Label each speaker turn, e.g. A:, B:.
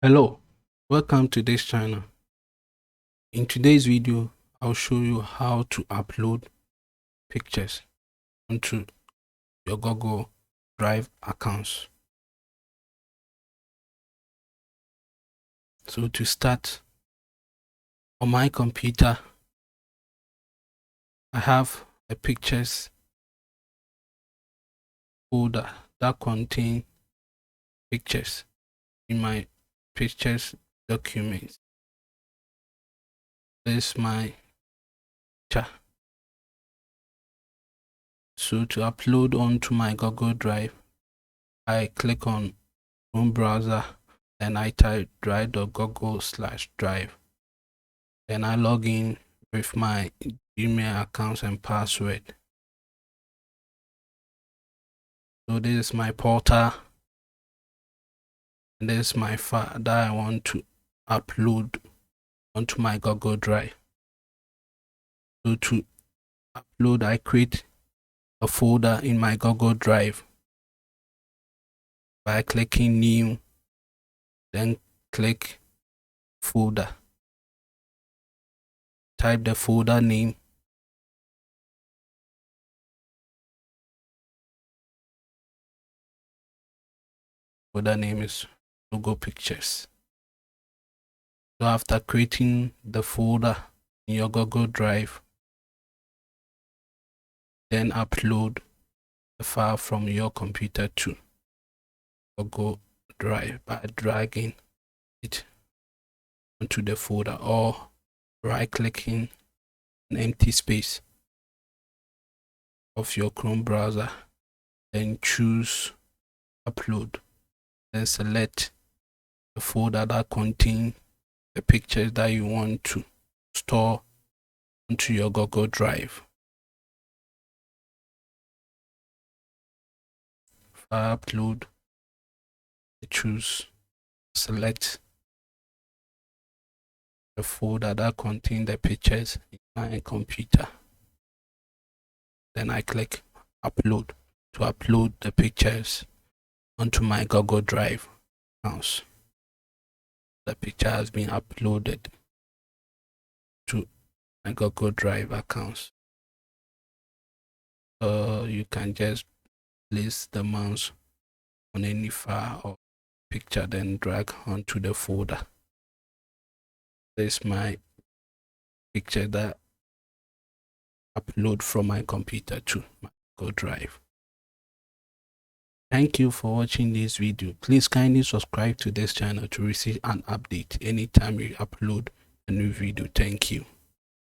A: Hello, welcome to this channel. In today's video, I'll show you how to upload pictures onto your Google Drive accounts. So to start, on my computer, I have a pictures folder that contains pictures in my pictures documents. This is my picture. So to upload onto my Google Drive, I click on Chrome browser and I type drive.google/drive. Then I log in with my Gmail account and password. So this is my portal, and this is my file that I want to upload onto my Google Drive. So to upload, I create a folder in my Google Drive by clicking New, then click Folder. Type the folder name. Folder name is Logo Pictures. So after creating the folder in your Google Drive, then upload the file from your computer to Google Drive by dragging it onto the folder or right-clicking an empty space of your Chrome browser, then choose Upload. Then select the folder that contains the pictures that you want to store onto your Google Drive. For upload, select the folder that contains the pictures in my computer. Then I click Upload to upload the pictures onto my Google Drive accounts. The picture has been uploaded to my Google Drive accounts. So you can just place the mouse on any file or picture, then drag onto the folder. This is my picture that I upload from my computer to my Google Drive. Thank you for watching this video. Please kindly subscribe to this channel to receive an update anytime we upload a new video. Thank you.